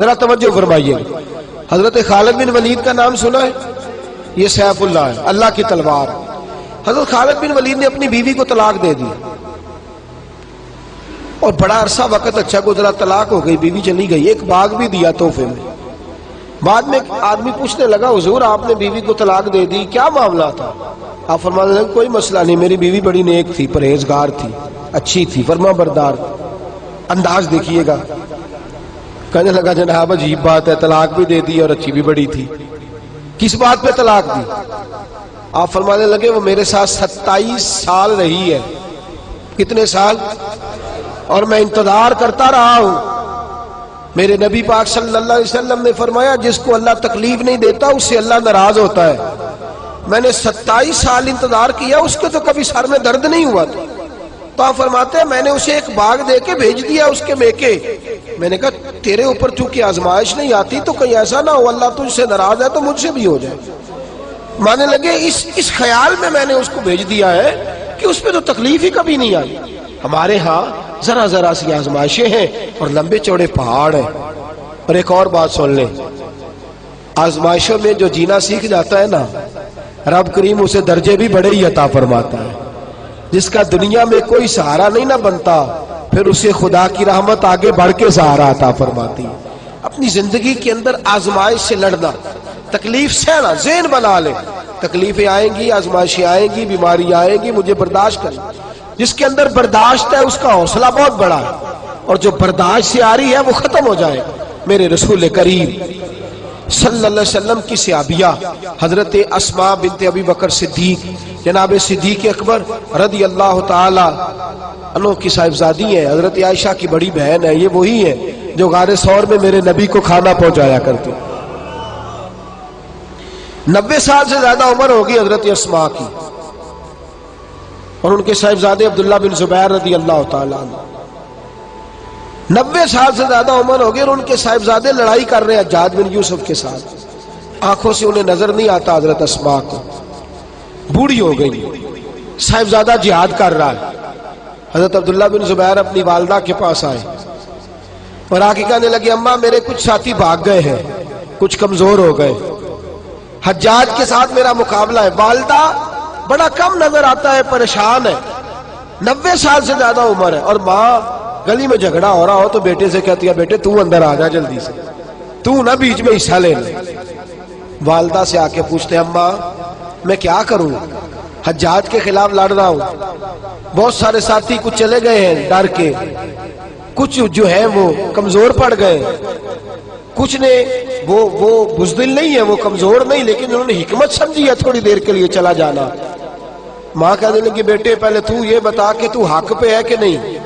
ذرا توجہ فرمائیے. حضرت خالد بن ولید کا نام سنا ہے؟ یہ سیف اللہ ہے، اللہ کی تلوار. حضرت خالد بن ولید نے اپنی بیوی کو طلاق دے دی اور بڑا عرصہ وقت اچھا گزرا، طلاق ہو گئی، بیوی چلی گئی. ایک باغ بھی دیا تحفے میں. بعد میں ایک آدمی پوچھنے لگا حضور آپ نے بیوی کو طلاق دے دی، کیا معاملہ تھا؟ آپ فرمانے لگے کوئی مسئلہ نہیں، میری بیوی بڑی نیک تھی، پرہیزگار تھی، اچھی تھی، فرما بردار. انداز دیکھیے گا. کہنے لگا جناب عجیب بات ہے، طلاق بھی دے دی اور اچھی بھی بڑی تھی، کس بات پہ طلاق دی؟ آپ فرمانے لگے وہ میرے ساتھ 27 سال رہی ہے. کتنے سال؟ اور میں انتظار کرتا رہا ہوں. میرے نبی پاک صلی اللہ علیہ وسلم نے فرمایا جس کو اللہ تکلیف نہیں دیتا اس سے اللہ ناراض ہوتا ہے. میں نے 27 سال انتظار کیا، اس کے تو کبھی سر میں درد نہیں ہوا تھا. تو آپ فرماتے ہیں میں نے اسے ایک باغ دے کے بھیج دیا اس کے میکے. میں نے کہا تیرے اوپر چونکہ آزمائش نہیں آتی تو کہیں ایسا نہ ہو اللہ تجھ سے ناراض ہے تو مجھ سے بھی ہو جائے. مانے لگے اس خیال میں نے اس کو بھیج دیا ہے کہ اس پہ تو تکلیف ہی کبھی نہیں آئی. ہمارے ہاں ذرا ذرا سی آزمائشیں ہیں اور لمبے چوڑے پہاڑ ہیں. اور ایک اور بات سن لیں، آزمائشوں میں جو جینا سیکھ جاتا ہے نا، رب کریم اسے درجے بھی بڑے ہی عطا فرماتا ہے. جس کا دنیا میں کوئی سہارا نہیں نہ بنتا پھر اسے خدا کی رحمت آگے بڑھ کے سہارا عطا فرماتی ہے. اپنی زندگی کے اندر آزمائش سے لڑنا، تکلیف سہنا، ذہن بنا لے تکلیفیں آئیں گی، آزمائشیں آئیں گی، بیماری آئیں گی، مجھے برداشت کریں. جس کے اندر برداشت ہے اس کا حوصلہ بہت بڑا ہے، اور جو برداشت سے آ رہی ہے وہ ختم ہو جائے. میرے رسول کریم صلی اللہ علیہ وسلم کی صحابیہ حضرت اسماء بنت ابی بکر صدیق، جناب صدیق اکبر رضی اللہ تعالی عنہ کی صاحبزادی ہیں، حضرت عائشہ کی بڑی بہن ہے. یہ وہی ہے جو غار ثور میں میرے نبی کو کھانا پہنچایا کرتی. 90 سال سے زیادہ عمر ہوگی حضرت اسماء کی، اور ان کے صاحبزادے عبداللہ بن زبیر رضی اللہ تعالیٰ عنہ. 90 سال سے زیادہ عمر ہوگی اور ان کے صاحبزادے لڑائی کر رہے ہیں حجاج بن یوسف کے ساتھ. آنکھوں سے انہیں نظر نہیں آتا حضرت اسماء کو، بوڑھی ہو گئی. صاحبزادہ جہاد کر رہا ہے. حضرت عبداللہ بن زبیر اپنی والدہ کے پاس آئے اور آ کے کہنے لگے اماں میرے کچھ ساتھی بھاگ گئے ہیں، کچھ کمزور ہو گئے، حجاج کے ساتھ میرا مقابلہ ہے. والدہ بڑا کم نظر آتا ہے، پریشان ہے، 90 سال سے زیادہ عمر ہے. اور ماں گلی میں جھگڑا ہو رہا ہو تو بیٹے سے کہتی ہے بیٹے تو اندر آ جا جلدی سے، تو نہ بیچ میں حصہ لے لے. والدہ سے آ کے پوچھتے ہیں اماں میں کیا کروں، حجاج کے خلاف لڑ رہا ہوں، بہت سارے ساتھی کچھ چلے گئے ہیں ڈر کے، کچھ جو ہیں وہ کمزور پڑ گئے، کچھ نے وہ بزدل نہیں ہے، وہ کمزور نہیں، لیکن انہوں نے حکمت سمجھی ہے تھوڑی دیر کے لیے چلا جانا. ماں کہنے لگی بیٹے پہلے تو یہ بتا کہ تو حق پہ ہے کہ نہیں،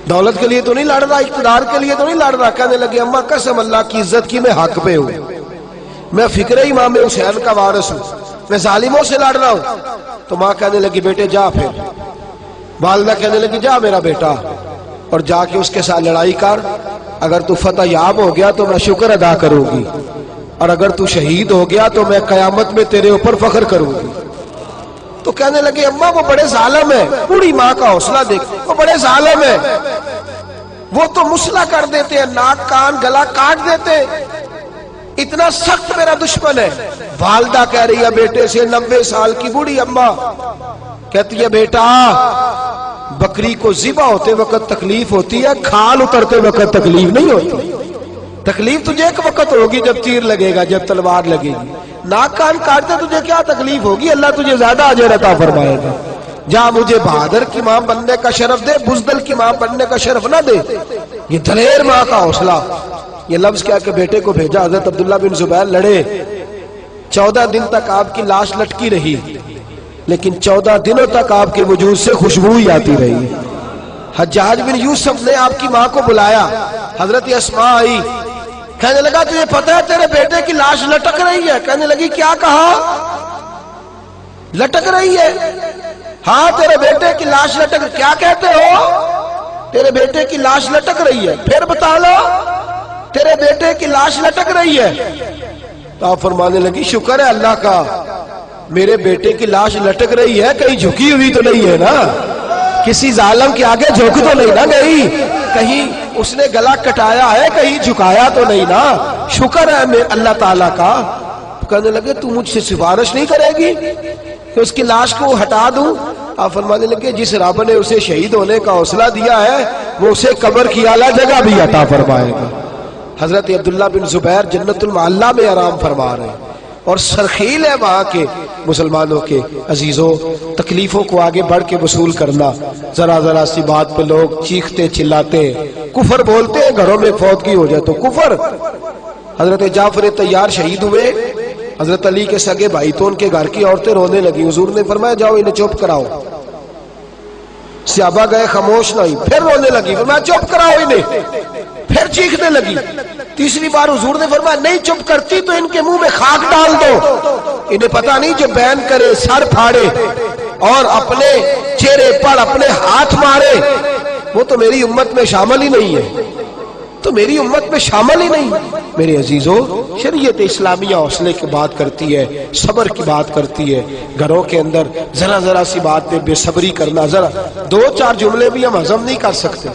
دولت کے لیے تو نہیں لڑ رہا، اقتدار کے لیے تو نہیں لڑ رہا. کہنے لگی اماں قسم اللہ کی عزت کی میں حق پہ ہوں، میں فکر امام حسین کا وارث ہوں، میں ظالموں سے لڑ رہا ہوں. تو ماں کہنے لگی بیٹے جا. پھر والدہ کہنے لگی جا میرا بیٹا اور جا کے اس کے ساتھ لڑائی کر، اگر تو فتح یاب ہو گیا تو میں شکر ادا کروں گی، اور اگر تو شہید ہو گیا تو میں قیامت میں تیرے اوپر فخر کروں گی. تو کہنے لگے اماں وہ بڑے ظالم ہے، بوڑھی ماں کا حوصلہ دیکھ، وہ بڑے ظالم ہے، وہ تو مسئلہ کر دیتے ہیں، ناک کان گلا کاٹ دیتے ہیں، اتنا سخت میرا دشمن ہے. والدہ کہہ رہی ہے بیٹے سے، 90 سال کی بوڑھی اماں کہتی ہے بیٹا بکری کو ذبح ہوتے وقت تکلیف ہوتی ہے، کھال اترتے وقت تکلیف نہیں ہوتی. تکلیف تجھے ایک وقت ہوگی جب تیر لگے گا، جب تلوار لگے گی. ناک کان کاٹتے تجھے کیا تکلیف ہوگی، اللہ تجھے زیادہ اجر عطا فرمائے گا. جا مجھے بہادر کی ماں بننے کا شرف دے، بزدل کی ماں بننے کا شرف نہ دے. یہ دلیر ماں کا حوصلہ. یہ لفظ کیا کہ بیٹے کو بھیجا. حضرت عبداللہ بن زبیر لڑے، 14 دن تک آپ کی لاش لٹکی رہی، لیکن 14 دنوں تک آپ کے وجود سے خوشبو ہی آتی رہی. حجاج بن یوسف نے آپ کی ماں کو بلایا، حضرت اسماء آئی، کہنے لگا تجھے پتہ ہے تیرے بیٹے کی لاش لٹک رہی ہے؟ کہنے لگی کیا کہا؟ لٹک رہی ہے؟ ہاں تیرے بیٹے کی لاش لٹک. کیا کہتے ہو؟ تیرے بیٹے کی لاش لٹک رہی ہے. پھر بتا لو. تیرے بیٹے کی لاش لٹک رہی ہے. تو آپ فرمانے لگی شکر ہے اللہ کا، میرے بیٹے کی لاش لٹک رہی ہے، کہیں جھکی ہوئی تو نہیں ہے نا، کسی ظالم کے آگے جھک تو نہیں نہ گئی، کہیں اس نے گلا کٹایا ہے، کہیں جھکایا تو نہیں نا، شکر ہے میں اللہ تعالیٰ کا۔ کہنے لگے تو مجھ سے سفارش نہیں کرے گی کہ اس کی لاش کو ہٹا دوں؟ آپ فرمانے لگے جس رب نے اسے شہید ہونے کا حوصلہ دیا ہے وہ اسے قبر کی اعلیٰ جگہ بھی عطا فرمائے گا۔ حضرت عبداللہ بن زبیر جنت المعلیٰ میں آرام فرما رہے ہیں، اور سرخیل ہے وہاں کے مسلمانوں کے عزیزوں، تکلیفوں کو آگے بڑھ کے وصول کرنا۔ ذرا ذرا سی بات پہ لوگ چیختے چلاتے ہیں، کفر بولتے ہیں، گھروں میں فوتگی ہو جائے تو کفر۔ حضرت جعفر طیار شہید ہوئے، حضرت علی کے سگے بھائی تو ان کے گھر کی عورتیں رونے لگی، حضور نے فرمایا جاؤ انہیں چپ کراؤ۔ صحابہ گئے، خاموش نہیں، پھر رونے لگی، فرمایا چپ کراؤ انہیں، پھر چیخنے لگی۔ تیسری بار حضور نے فرمایا نہیں چپ کرتی تو ان کے منہ میں خاک ڈال دو، انہیں پتہ نہیں جو بین کرے، سر پھاڑے اور اپنے چہرے پر اپنے ہاتھ مارے وہ تو میری امت میں شامل ہی نہیں ہے، تو میری امت میں شامل ہی نہیں۔ میرے عزیزوں، شریعت اسلامیہ حوصلے کی بات کرتی ہے، صبر کی بات کرتی ہے۔ گھروں کے اندر ذرا ذرا سی بات پہ بے صبری کرنا، ذرا دو چار جملے بھی ہم ہضم نہیں کر سکتے،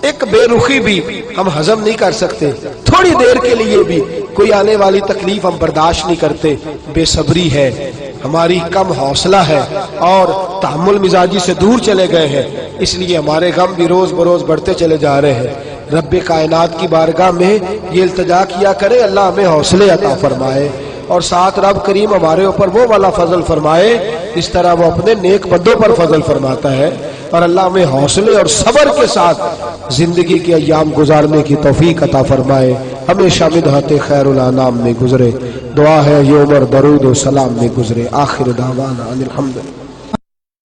ایک بے رخی بھی ہم ہضم نہیں کر سکتے، تھوڑی دیر کے لیے بھی کوئی آنے والی تکلیف ہم برداشت نہیں کرتے۔ بے صبری ہے، ہماری کم حوصلہ ہے اور تحمل مزاجی سے دور چلے گئے ہیں، اس لیے ہمارے غم بھی روز بروز بڑھتے چلے جا رہے ہیں۔ رب کائنات کی بارگاہ میں یہ التجا کیا کرے اللہ ہمیں حوصلے عطا فرمائے، اور ساتھ رب کریم ہمارے اوپر وہ والا فضل فرمائے اس طرح وہ اپنے نیک بندوں پر فضل فرماتا ہے، اور اللہ ہمیں حوصلے اور صبر کے ساتھ زندگی کے ایام گزارنے کی توفیق عطا فرمائے، ہمیشہ مدحت خیر الانام میں گزرے۔ دعا ہے یہ عمر درود و سلام میں گزرے۔ آخر دعوانا ان الحمدللہ۔